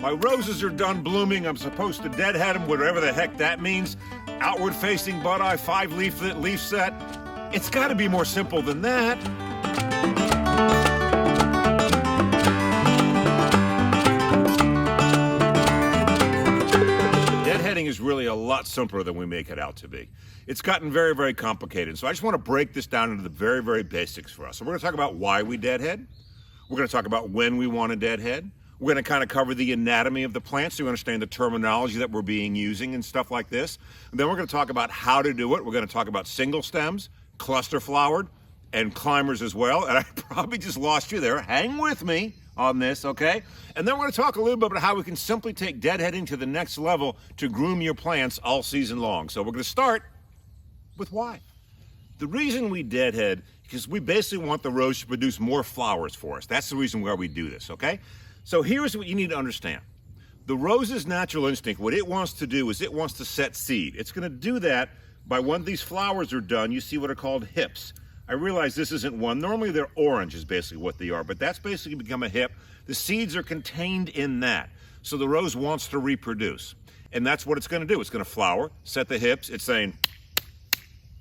My roses are done blooming. I'm supposed to deadhead them, whatever the heck that means. Outward facing bud eye, 5-leaflet leaf set. It's got to be more simple than that. Deadheading is really a lot simpler than we make it out to be. It's gotten very, very complicated. So I just want to break this down into the very, very basics for us. So we're going to talk about why we deadhead. We're going to talk about when we want to deadhead. We're going to kind of cover the anatomy of the plant so you understand the terminology that we're using and stuff like this. And then we're going to talk about how to do it. We're going to talk about single stems, cluster flowered, and climbers as well. And I probably just lost you there. Hang with me on this, okay? And then we're going to talk a little bit about how we can simply take deadheading to the next level to groom your plants all season long. So we're going to start with why. The reason we deadhead, because we basically want the rose to produce more flowers for us. That's the reason why we do this, okay? So here's what you need to understand. The rose's natural instinct, what it wants to do is it wants to set seed. It's going to do that by when these flowers are done, you see what are called hips. I realize this isn't one. Normally they're orange is basically what they are, but that's basically become a hip. The seeds are contained in that. So the rose wants to reproduce. And that's what it's going to do. It's going to flower, set the hips. It's saying,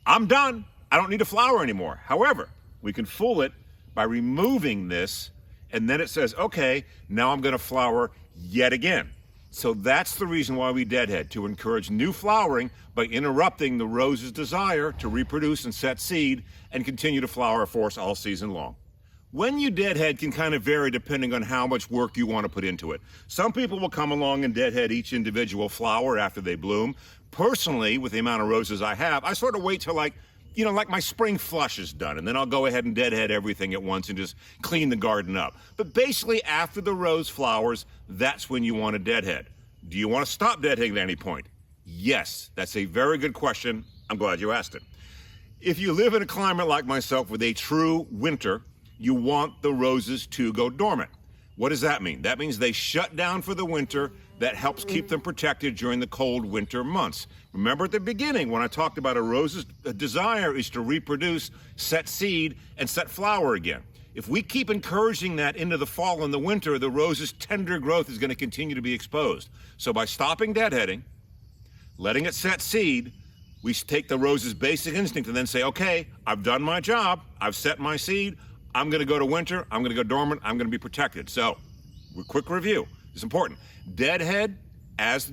I'm done. I don't need to flower anymore. However, we can fool it by removing this, and then it says, okay, now I'm going to flower yet again. So that's the reason why we deadhead, to encourage new flowering by interrupting the rose's desire to reproduce and set seed and continue to flower for us all season long. When you deadhead can kind of vary depending on how much work you want to put into it. Some people will come along and deadhead each individual flower after they bloom. Personally, with the amount of roses I have, I sort of wait till like my spring flush is done, and then I'll go ahead and deadhead everything at once and just clean the garden up. But basically, after the rose flowers, that's when you want to deadhead. Do you want to stop deadheading at any point? Yes, that's a very good question. I'm glad you asked it. If you live in a climate like myself with a true winter, you want the roses to go dormant. What does that mean? That means they shut down for the winter. That helps keep them protected during the cold winter months. Remember at the beginning when I talked about a rose's desire is to reproduce, set seed, and set flower again. If we keep encouraging that into the fall and the winter, the rose's tender growth is going to continue to be exposed. So by stopping deadheading, letting it set seed, we take the rose's basic instinct and then say, okay, I've done my job. I've set my seed. I'm going to go to winter. I'm going to go dormant. I'm going to be protected. So, quick review. It's important. Deadhead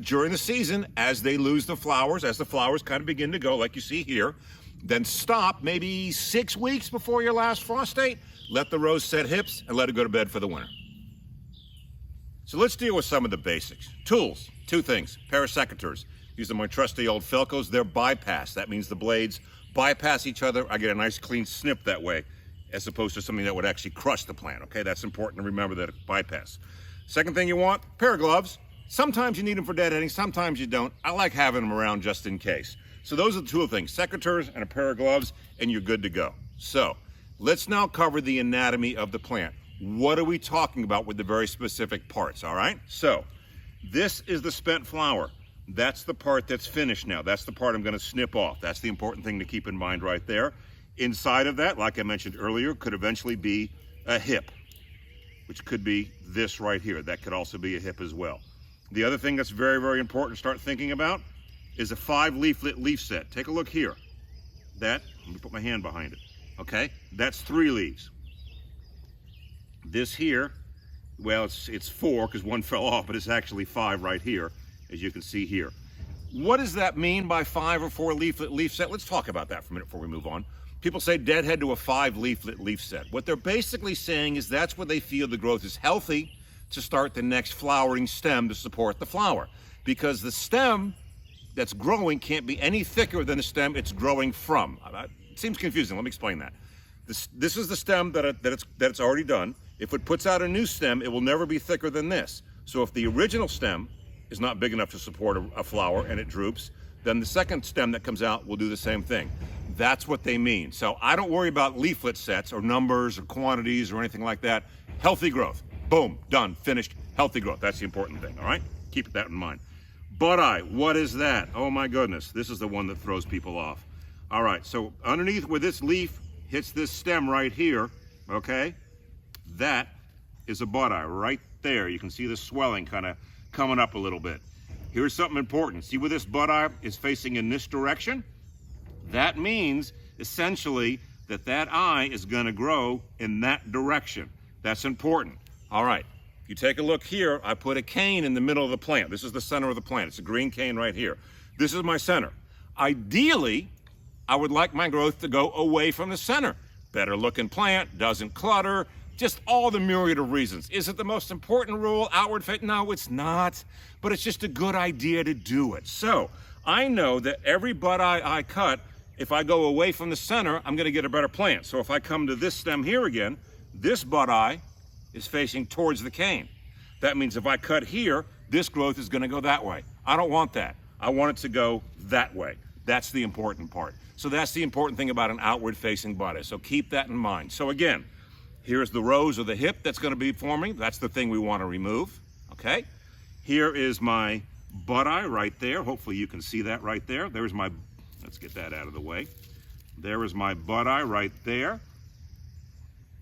during the season, as they lose the flowers, as the flowers kind of begin to go, like you see here. Then stop maybe 6 weeks before your last frost date. Let the rose set hips and let it go to bed for the winter. So let's deal with some of the basics. Tools, 2 things. Pair of secateurs. These are my trusty old Felcos. They're bypass. That means the blades bypass each other. I get a nice clean snip that way, as opposed to something that would actually crush the plant. Okay, that's important to remember that it's bypass. Second thing you want, pair of gloves. Sometimes you need them for deadheading, sometimes you don't. I like having them around just in case. So those are the 2 things, secateurs and a pair of gloves, and you're good to go. So let's now cover the anatomy of the plant. What are we talking about with the very specific parts, all right? So this is the spent flower. That's the part that's finished now. That's the part I'm going to snip off. That's the important thing to keep in mind right there. Inside of that, like I mentioned earlier, could eventually be a hip, which could be this right here. That could also be a hip as well. The other thing that's very, very important to start thinking about is a 5-leaflet leaf set. Take a look here. Let me put my hand behind it. Okay, that's 3 leaves. This here, well, it's 4 because 1 fell off, but it's actually 5 right here, as you can see here. What does that mean by 5 or 4 leaflet leaf set? Let's talk about that for a minute before we move on. People say deadhead to a 5-leaflet leaf set. What they're basically saying is that's where they feel the growth is healthy to start the next flowering stem to support the flower. Because the stem that's growing can't be any thicker than the stem it's growing from. It seems confusing. Let me explain that. This is the stem that it's already done. If it puts out a new stem, it will never be thicker than this. So if the original stem is not big enough to support a flower and it droops, then the second stem that comes out will do the same thing. That's what they mean. So I don't worry about leaflet sets or numbers or quantities or anything like that. Healthy growth. Boom, done, finished, healthy growth. That's the important thing, all right? Keep that in mind. Bud eye, what is that? Oh my goodness, this is the one that throws people off. All right, so underneath where this leaf hits this stem right here, okay, that is a bud eye right there. You can see the swelling kind of coming up a little bit. Here's something important. See where this butt eye is facing in this direction? That means essentially that that eye is going to grow in that direction. That's important. All right, if you take a look here, I put a cane in the middle of the plant. This is the center of the plant. It's a green cane right here. This is my center. Ideally, I would like my growth to go away from the center. Better looking plant, doesn't clutter, just all the myriad of reasons. Is it the most important rule, outward face? No, it's not, but it's just a good idea to do it. So I know that every butt eye I cut, if I go away from the center, I'm gonna get a better plant. So if I come to this stem here again, this butt eye is facing towards the cane. That means if I cut here, this growth is gonna go that way. I don't want that. I want it to go that way. That's the important part. So that's the important thing about an outward facing butt eye. So keep that in mind. So again, here's the rose of the hip that's gonna be forming. That's the thing we wanna remove, okay? Here is my butt eye right there. Hopefully you can see that right there. There's my, let's get that out of the way. There is my butt eye right there.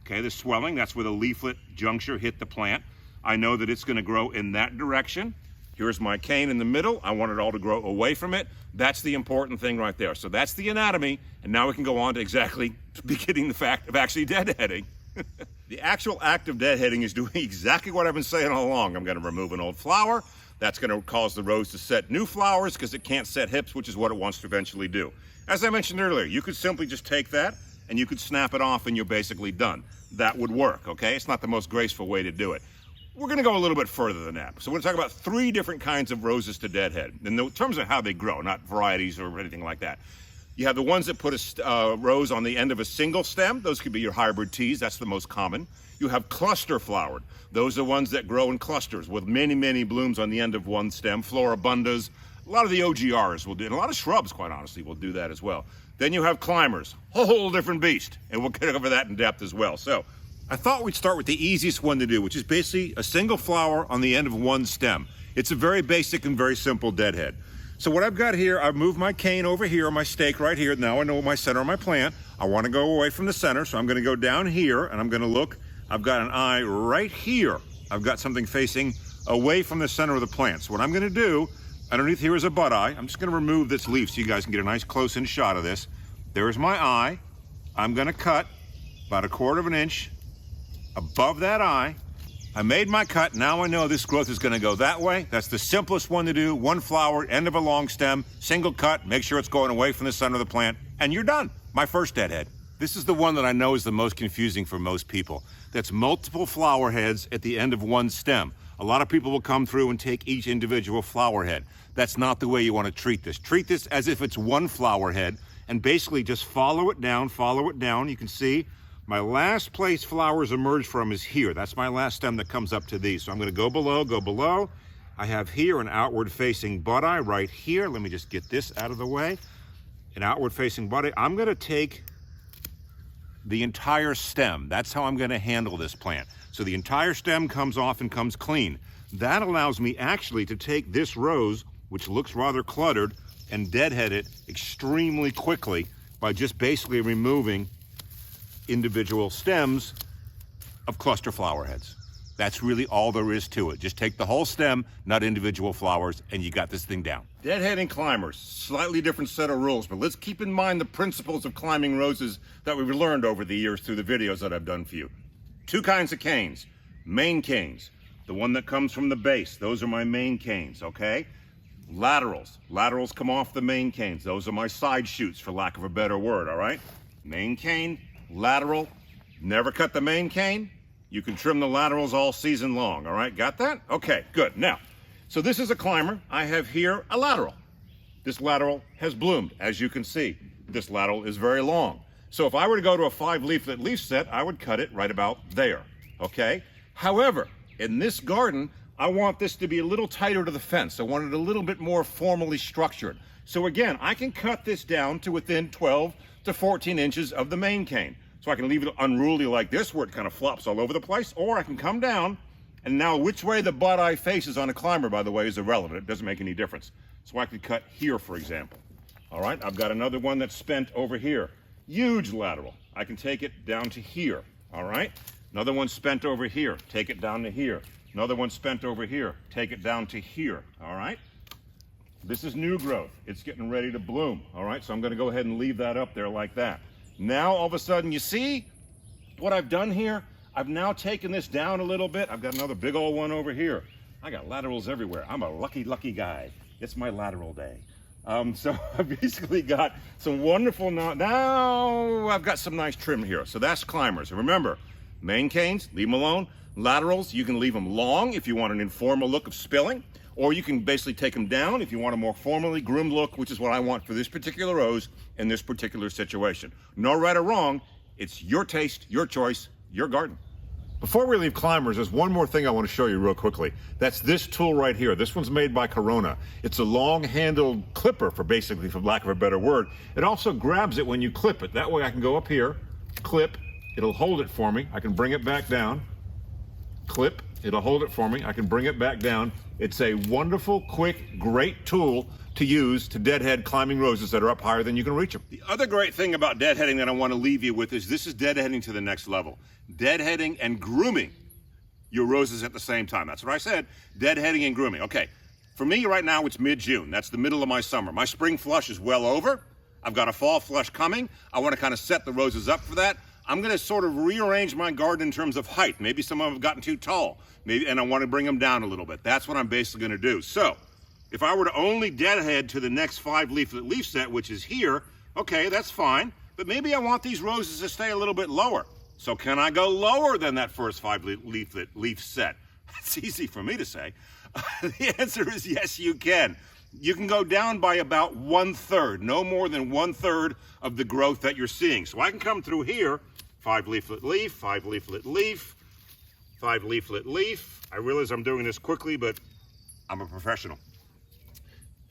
Okay, the swelling, that's where the leaflet juncture hit the plant. I know that it's gonna grow in that direction. Here's my cane in the middle. I want it all to grow away from it. That's the important thing right there. So that's the anatomy, and now we can go on to exactly beginning the fact of actually deadheading. The actual act of deadheading is doing exactly what I've been saying all along. I'm gonna remove an old flower. That's gonna cause the rose to set new flowers because it can't set hips, which is what it wants to eventually do. As I mentioned earlier, you could simply just take that and you could snap it off and you're basically done. That would work, okay? It's not the most graceful way to do it. We're gonna go a little bit further than that. So we're gonna talk about 3 different kinds of roses to deadhead in terms of how they grow, not varieties or anything like that. You have the ones that put a rose on the end of a single stem. Those could be your hybrid teas. That's the most common. You have cluster flowered. Those are ones that grow in clusters with many, many blooms on the end of one stem. Floribundas. A lot of the OGRs will do it. And a lot of shrubs, quite honestly, will do that as well. Then you have climbers. A whole different beast. And we'll get over that in depth as well. So I thought we'd start with the easiest one to do, which is basically a single flower on the end of one stem. It's a very basic and very simple deadhead. So what I've got here, I've moved my cane over here, my stake right here. Now I know my center of my plant. I want to go away from the center, so I'm going to go down here and I'm going to look. I've got an eye right here. I've got something facing away from the center of the plant. So what I'm going to do, underneath here is a butt eye. I'm just going to remove this leaf so you guys can get a nice close-in shot of this. There's my eye. I'm going to cut about 1/4 inch above that eye. I made my cut. Now I know this growth is going to go that way. That's the simplest one to do. One flower, end of a long stem, single cut. Make sure it's going away from the center of the plant, and you're done. My first deadhead. This is the one that I know is the most confusing for most people. That's multiple flower heads at the end of one stem. A lot of people will come through and take each individual flower head. That's not the way you want to treat this. Treat this as if it's one flower head, and basically just follow it down, follow it down. You can see my last place flowers emerge from is here. That's my last stem that comes up to these. So I'm going to go below, go below. I have here an outward facing butt eye right here. Let me just get this out of the way. An outward facing butt eye. I'm going to take the entire stem. That's how I'm going to handle this plant. So the entire stem comes off and comes clean. That allows me actually to take this rose, which looks rather cluttered, and deadhead it extremely quickly by just basically removing individual stems of cluster flower heads. That's really all there is to it. Just take the whole stem, not individual flowers, and you got this thing down. Deadheading climbers, slightly different set of rules, but let's keep in mind the principles of climbing roses that we've learned over the years through the videos that I've done for you. 2 kinds of canes. Main canes, the one that comes from the base. Those are my main canes, okay? Laterals. Laterals come off the main canes. Those are my side shoots, for lack of a better word, all right? Main cane, lateral. Never cut the main cane. You can trim the laterals all season long, all right? Got that? Okay, good. Now, so this is a climber. I have here a lateral. This lateral has bloomed, as you can see. This lateral is very long. So if I were to go to a 5-leaflet leaf set, I would cut it right about there, okay? However, in this garden, I want this to be a little tighter to the fence. I want it a little bit more formally structured. So again, I can cut this down to within 12 to 14 inches of the main cane. So I can leave it unruly like this, where it kind of flops all over the place, or I can come down, and now which way the butt eye faces on a climber, by the way, is irrelevant. It doesn't make any difference. So I could cut here, for example. All right, I've got another one that's spent over here. Huge lateral. I can take it down to here, all right? Another one spent over here. Take it down to here. Another one spent over here. Take it down to here, all right? This is new growth. It's getting ready to bloom, all right? So I'm gonna go ahead and leave that up there like that. Now, all of a sudden, you see what I've done here? I've now taken this down a little bit. I've got another big old one over here. I got laterals everywhere. I'm a lucky, lucky guy. It's my lateral day. So I've basically got some wonderful, now I've got some nice trim here. So that's climbers. And remember, main canes, leave them alone. Laterals, you can leave them long if you want an informal look of spilling, or you can basically take them down if you want a more formally groomed look, which is what I want for this particular rose in this particular situation. No right or wrong, it's your taste, your choice, your garden. Before we leave climbers, there's one more thing I want to show you real quickly. That's this tool right here. This one's made by Corona. It's a long-handled clipper, for lack of a better word. It also grabs it when you clip it. That way I can go up here, clip, it'll hold it for me. I can bring it back down, clip, it'll hold it for me. I can bring it back down. It's a wonderful, quick, great tool to use to deadhead climbing roses that are up higher than you can reach them. The other great thing about deadheading that I want to leave you with is this is deadheading to the next level. Deadheading and grooming your roses at the same time. That's what I said, deadheading and grooming. Okay, for me right now it's mid-June. That's the middle of my summer. My spring flush is well over. I've got a fall flush coming. I want to kind of set the roses up for that. I'm going to sort of rearrange my garden in terms of height. Maybe some of them have gotten too tall, and I want to bring them down a little bit. That's what I'm basically going to do. So, if I were to only deadhead to the next 5-leaflet leaf set, which is here, okay, that's fine. But maybe I want these roses to stay a little bit lower. So can I go lower than that first 5-leaflet leaf set? That's easy for me to say. The answer is yes, you can. You can go down by about 1/3, no more than 1/3 of the growth that you're seeing. So I can come through here, 5-leaflet leaf, 5-leaflet leaf, 5-leaflet leaf. I realize I'm doing this quickly, but I'm a professional.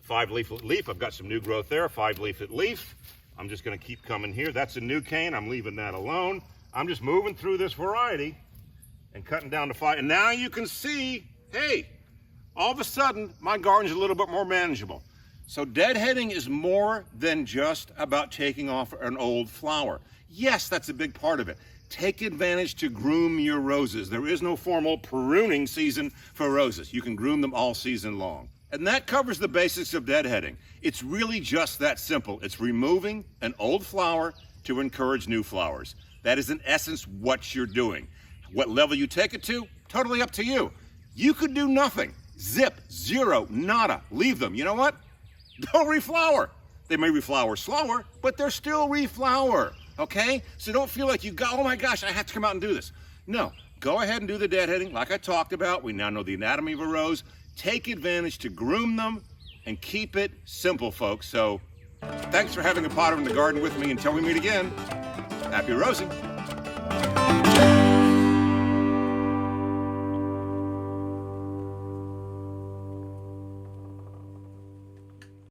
5-leaflet leaf, I've got some new growth there, 5-leaflet leaf. I'm just gonna keep coming here. That's a new cane, I'm leaving that alone. I'm just moving through this variety and cutting down to 5. And now you can see, hey, all of a sudden, my garden's a little bit more manageable. So deadheading is more than just about taking off an old flower. Yes, that's a big part of it. Take advantage to groom your roses. There is no formal pruning season for roses. You can groom them all season long. And that covers the basics of deadheading. It's really just that simple. It's removing an old flower to encourage new flowers. That is in essence what you're doing. What level you take it to, totally up to you. You could do nothing. Zip, zero, nada, leave them. You know what? They'll reflower. They may reflower slower, but they're still reflower, okay? So don't feel like you go, oh my gosh, I have to come out and do this. No, go ahead and do the deadheading like I talked about. We now know the anatomy of a rose. Take advantage to groom them and keep it simple, folks. So thanks for having a potter in the garden with me. Until we meet again, happy rosing.